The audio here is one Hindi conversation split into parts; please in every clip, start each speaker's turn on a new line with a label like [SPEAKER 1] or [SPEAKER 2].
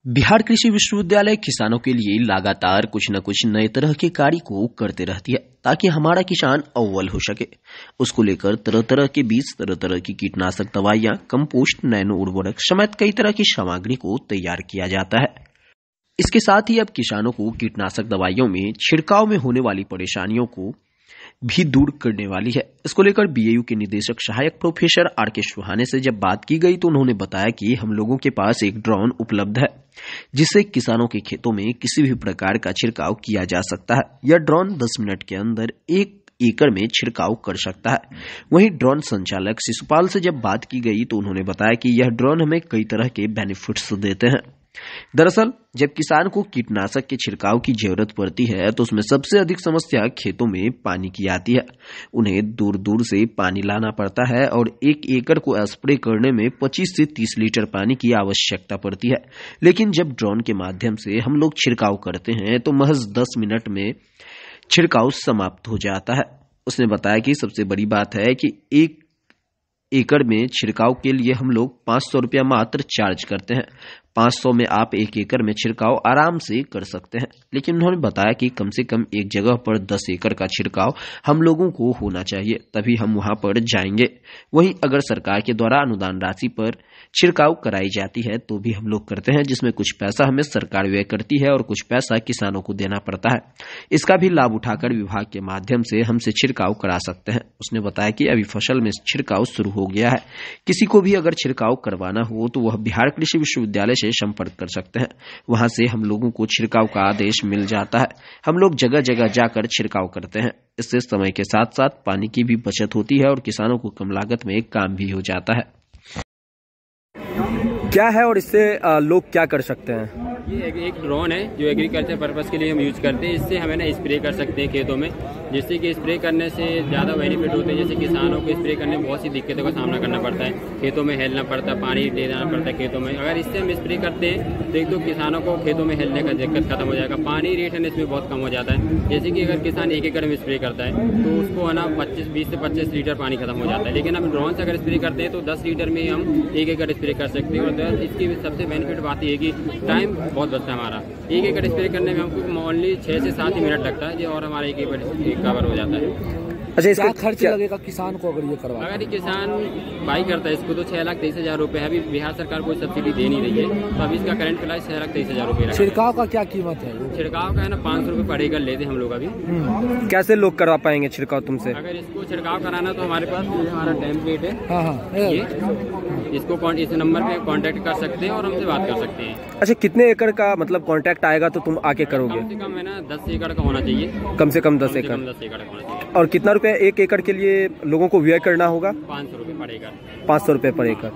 [SPEAKER 1] बिहार कृषि विश्वविद्यालय किसानों के लिए लगातार कुछ न कुछ नए तरह के कार्य को करते रहती है ताकि हमारा किसान अव्वल हो सके। उसको लेकर तरह तरह के बीज, तरह तरह की कीटनाशक दवाइयां, कंपोस्ट, नैनो उर्वरक समेत कई तरह की सामग्री को तैयार किया जाता है। इसके साथ ही अब किसानों को कीटनाशक दवाइयों में छिड़काव में होने वाली परेशानियों को भी दूर करने वाली है। इसको लेकर बीएयू के निदेशक सहायक प्रोफेसर आर.के. सुहाने से जब बात की गई तो उन्होंने बताया कि हम लोगों के पास एक ड्रोन उपलब्ध है जिससे किसानों के खेतों में किसी भी प्रकार का छिड़काव किया जा सकता है। यह ड्रोन 10 मिनट के अंदर 1 एकड़ में छिड़काव कर सकता है। वहीं ड्रोन संचालक शिशुपाल से जब बात की गई तो उन्होंने बताया कि यह ड्रोन हमें कई तरह के बेनिफिट्स देते हैं। दरअसल जब किसान को कीटनाशक के छिड़काव की जरूरत पड़ती है तो उसमें सबसे अधिक समस्या खेतों में पानी की आती है। उन्हें दूर दूर से पानी लाना पड़ता है और 1 एकड़ को स्प्रे करने में 25 से 30 लीटर पानी की आवश्यकता पड़ती है। लेकिन जब ड्रोन के माध्यम से हम लोग छिड़काव करते हैं तो महज 10 मिनट में छिड़काव समाप्त हो जाता है। उसने बताया कि सबसे बड़ी बात है कि 1 एकड़ में छिड़काव के लिए हम लोग 500 रुपया मात्र चार्ज करते हैं। 500 में आप 1 एकड़ में छिड़काव आराम से कर सकते हैं। लेकिन उन्होंने बताया कि कम से कम एक जगह पर 10 एकड़ का छिड़काव हम लोगों को होना चाहिए, तभी हम वहां पर जाएंगे। वहीं अगर सरकार के द्वारा अनुदान राशि पर छिड़काव कराई जाती है तो भी हम लोग करते हैं, जिसमें कुछ पैसा हमें सरकार व्यय करती है और कुछ पैसा किसानों को देना पड़ता है। इसका भी लाभ उठाकर विभाग के माध्यम से हमसे छिड़काव करा सकते हैं। उसने बताया कि अभी फसल में छिड़काव शुरू हो गया है। किसी को भी अगर छिड़काव करवाना हो तो वह बिहार कृषि विश्वविद्यालय से संपर्क कर सकते हैं। वहां से हम लोगों को छिड़काव का आदेश मिल जाता है। हम लोग जगह जगह जाकर छिड़काव करते हैं। इससे समय के साथ साथ पानी की भी बचत होती है और किसानों को कम लागत में काम भी हो जाता है।
[SPEAKER 2] क्या है और इससे लोग क्या कर सकते हैं?
[SPEAKER 3] ये एक ड्रोन है जो एग्रीकल्चर पर्पस के लिए हम यूज करते हैं। इससे हमें ना स्प्रे कर सकते हैं खेतों में, जिससे कि स्प्रे करने से ज़्यादा बेनिफिट होते हैं। जैसे किसानों को स्प्रे करने में बहुत सी दिक्कतों का सामना करना पड़ता है, खेतों में हिलना पड़ता है, पानी ले जाना पड़ता है खेतों में। अगर इससे हम स्प्रे करते हैं तो एक तो किसानों को खेतों में हिलने का दिक्कत खत्म हो जाएगा, पानी रिटर्न इसमें बहुत कम हो जाता है। जैसे कि अगर किसान 1 एकड़ में स्प्रे करता है तो उसको है ना 20 से 25 लीटर पानी खत्म हो जाता है। लेकिन हम ड्रोन से अगर स्प्रे करते हैं तो 10 लीटर में हम 1 एकड़ स्प्रे कर सकते हैं। और इसकी सबसे बेनिफिट बात यह है कि टाइम बहुत बचता है हमारा। 1 एकड़ स्प्रे करने में हमको ओनली 6 से 7 ही मिनट लगता है और हमारा 1 एकड़ कवर हो जाता है।
[SPEAKER 2] अच्छा, इसका
[SPEAKER 4] खर्च लगेगा किसान को अगर ये करवा?
[SPEAKER 3] अगर किसान बाई करता है इसको तो 6,23,000 रुपये। अभी बिहार सरकार कोई सब्सिडी दे नहीं रही है, तो अभी इसका करंट प्राइस 6,23,000 रुपये।
[SPEAKER 4] छिड़काव का क्या कीमत है?
[SPEAKER 3] छिड़काव का है ना 500 रुपये पर एकड़ लेते हम लोग अभी।
[SPEAKER 2] कैसे लोग करवा पाएंगे छिड़काव तुमसे?
[SPEAKER 3] अगर इसको छिड़काव कराना तो हमारे पास हमारा टेम्पलेट है।
[SPEAKER 4] हाँ,
[SPEAKER 3] ये इसको इस नंबर पे कांटेक्ट कर सकते हैं और हमसे बात कर सकते हैं।
[SPEAKER 2] अच्छा, कितने एकड़ का मतलब कांटेक्ट आएगा तो तुम आके करोगे?
[SPEAKER 3] कम से कम है ना 10 एकड़ का होना चाहिए।
[SPEAKER 2] कम से कम 10 एकड़
[SPEAKER 3] का होना चाहिए।
[SPEAKER 2] और कितना रुपया 1 एकड़ के लिए लोगों को व्यय करना होगा?
[SPEAKER 3] 500 रुपये पर एकड़।
[SPEAKER 2] 500 रुपये पर एकड़।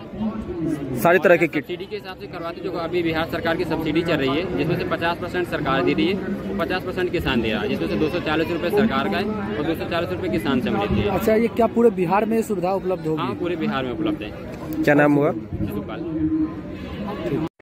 [SPEAKER 2] सारी तरह के किट
[SPEAKER 3] सब्सिडी के हिसाब से करवाते, जो अभी बिहार सरकार की सब्सिडी चल रही है, जिसमें से 50% सरकार दे रही है, 50% किसान दे रहा है, जिसमें से 240 रुपये सरकार का है और 240 रुपये किसान से मिलती है।
[SPEAKER 4] अच्छा, ये क्या पूरे बिहार में सुविधा उपलब्ध होगी?
[SPEAKER 3] हाँ, पूरे बिहार में उपलब्ध है।
[SPEAKER 2] क्या नाम हुआ?
[SPEAKER 3] शिशुपाल।